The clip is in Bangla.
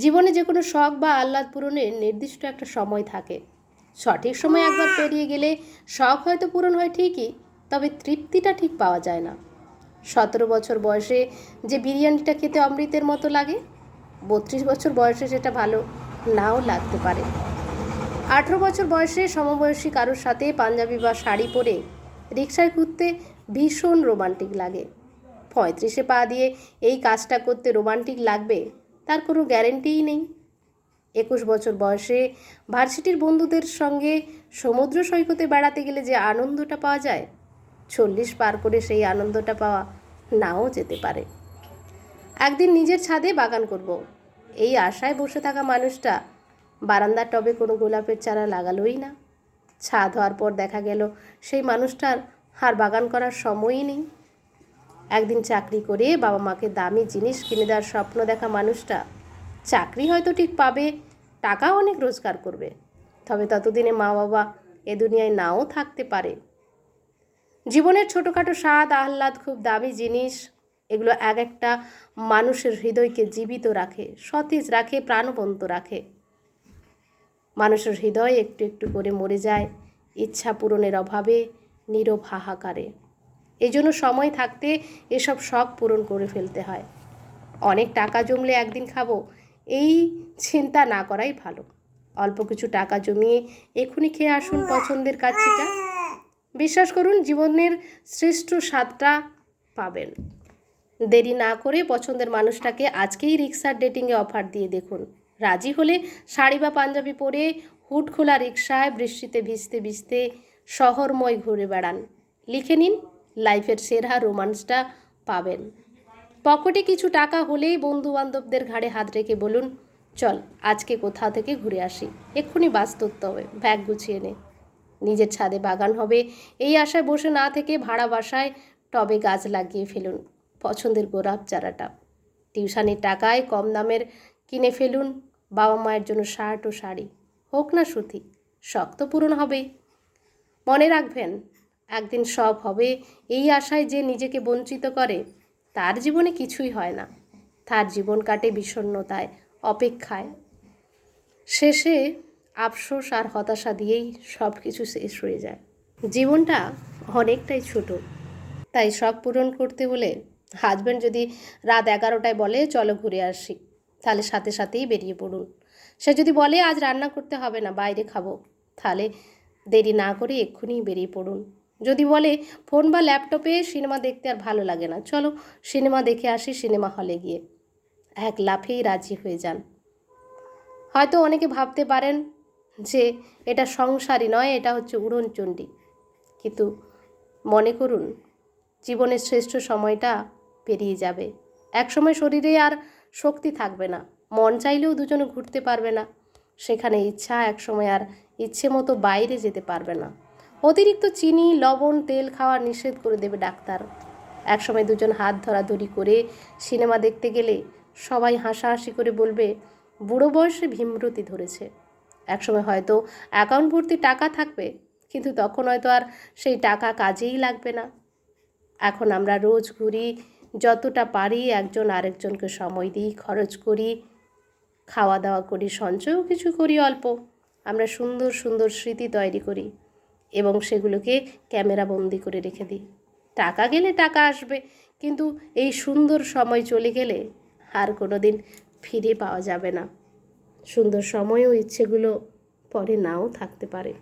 জীবনে যে কোনো শখ বা আহ্লাদ পূরণের নির্দিষ্ট একটা সময় থাকে। সঠিক সময় একবার পেরিয়ে গেলে শখ হয়তো পূরণ হয় ঠিকই, তবে তৃপ্তিটা ঠিক পাওয়া যায় না। 17 বছর বয়সে যে বিরিয়ানিটা খেতে অমৃতের মতো লাগে, 32 বছর বয়সে সেটা ভালো নাও লাগতে পারে। 18 বছর বয়সে সমবয়সী কারোর সাথে পাঞ্জাবি বা শাড়ি পরে রিকশায় ঘুরতে ভীষণ রোমান্টিক লাগে। 35-এ পা দিয়ে এই কাজটা করতে রোমান্টিক লাগবে তার কোনো গ্যারেন্টিই নেই। 21 বছর বয়সে ভার্সিটির বন্ধুদের সঙ্গে সমুদ্র সৈকতে বেড়াতে গেলে যে আনন্দটা পাওয়া যায়, 40 পার করে সেই আনন্দটা পাওয়া নাও যেতে পারে। একদিন নিজের ছাদে বাগান করব, এই আশায় বসে থাকা মানুষটা বারান্দার টবে কোনো গোলাপের চারা লাগালোই না। ছাদ হওয়ার পর দেখা গেল সেই মানুষটার আর বাগান করার সময়ই নেই। একদিন চাকরি করে বাবা মাকে দামি জিনিস কিনে দেওয়ার স্বপ্ন দেখা মানুষটা চাকরি হয়তো ঠিক পাবে, টাকাও অনেক রোজগার করবে, তবে ততদিনে মা বাবা এ দুনিয়ায় নাও থাকতে পারে। জীবনের ছোটোখাটো স্বাদ আহ্লাদ, খুব দামি জিনিস, এগুলো এক একটা মানুষের হৃদয়কে জীবিত রাখে, সতেজ রাখে, প্রাণবন্ত রাখে। মানুষের হৃদয় একটু একটু করে মরে যায় ইচ্ছা পূরণের অভাবে, নীরব হাহাকারে। এই জন্য সময় থাকতে এসব শখ পূরণ করে ফেলতে হয়। অনেক টাকা জমলে একদিন খাবো, এই চিন্তা না করাই ভালো। অল্প কিছু টাকা জমিয়ে এখনই খেয়ে আসুন পছন্দের কাচ্চিটা। বিশ্বাস করুন, জীবনের শ্রেষ্ঠ স্বাদটা পাবেন। দেরি না করে পছন্দের মানুষটাকে আজকেই রিক্সার ডেটিংয়ে অফার দিয়ে দেখুন। রাজি হলে শাড়ি বা পাঞ্জাবি পরে হুড খোলা রিক্সায় বৃষ্টিতে ভিজতে ভিজতে শহরময় ঘুরে বেড়ান। লিখে নিন, লাইফের সেরা রোমান্সটা পাবেন। পকেটে কিছু টাকা হলেই বন্ধুবান্ধবদের ঘাড়ে হাত রেখে বলুন, চল আজকে কোথাও থেকে ঘুরে আসি, এক্ষুনি বাস ধরতে হবে, ব্যাগ গুছিয়ে নে। নিজের ছাদে বাগান হবে এই আশায় বসে না থেকে ভাড়া বাসায় টবে গাছ লাগিয়ে ফেলুন পছন্দের গোলাপ চারাটা। টিউশনির টাকায় কম দামের কিনে ফেলুন বাবা মায়ের জন্য শার্ট ও শাড়ি, হোক না সুতি, শখ তো পূরণ হবেই। মনে রাখবেন, একদিন সব হবে এই আশায় যে নিজেকে বঞ্চিত করে তার জীবনে কিছুই হয় না, তার জীবন কাটে বিষণ্ণতায়, অপেক্ষায়। শেষে আফসোস আর হতাশা দিয়েই সব কিছু শেষ হয়ে যায়। জীবনটা অনেকটাই ছোট, তাই শখ পূরণ করতে হলে হাজব্যান্ড যদি রাত 11টায় বলে চলো ঘুরে আসি, তাহলে সাথে সাথেই বেরিয়ে পড়ুন। সে যদি বলে আজ রান্না করতে হবে না, বাইরে খাবো, তাহলে দেরি না করে এক্ষুনি বেরিয়ে পড়ুন। যদি বলে ফোন বা ল্যাপটপে সিনেমা দেখতে আর ভালো লাগে না, চলো সিনেমা দেখে আসি সিনেমা হলে গিয়ে, এক লাফেই রাজি হয়ে যান। হয়তো অনেকে ভাবতে পারেন যে এটা সংসারই নয়, এটা হচ্ছে উড়নচণ্ডী, কিন্তু মনে করুন জীবনের শ্রেষ্ঠ সময়টা পেরিয়ে যাবে। একসময় শরীরে আর শক্তি থাকবে না, মন চাইলেও দুজনে ঘুরতে পারবে না, সেখানে ইচ্ছা একসময় আর ইচ্ছে মতো বাইরে যেতে পারবে না। অতিরিক্ত চিনি, লবণ, তেল খাওয়া নিষেধ করে দেবে ডাক্তার। একসময় দুজন হাত ধরাধরি করে সিনেমা দেখতে গেলে সবাই হাসাহাসি করে বলবে বুড়ো বয়সে ভীমরতি ধরেছে। একসময় হয়তো অ্যাকাউন্ট ভর্তি টাকা থাকবে, কিন্তু তখন হয়তো আর সেই টাকা কাজেই লাগবে না। এখন আমরা রোজ ঘুরি, যতটা পারি একজন আরেকজনকে সময় দিই, খরচ করি, খাওয়া দাওয়া করি, সঞ্চয়ও কিছু করি অল্প। আমরা সুন্দর সুন্দর স্মৃতি তৈরি করি এবং সেগুলোকে ক্যামেরা বন্দি করে রেখে দিই। টাকা গেলে টাকা আসবে, কিন্তু এই সুন্দর সময় চলে গেলে আর কোনো দিন ফিরে পাওয়া যাবে না। সুন্দর সময় ও ইচ্ছেগুলো পরে নাও থাকতে পারে।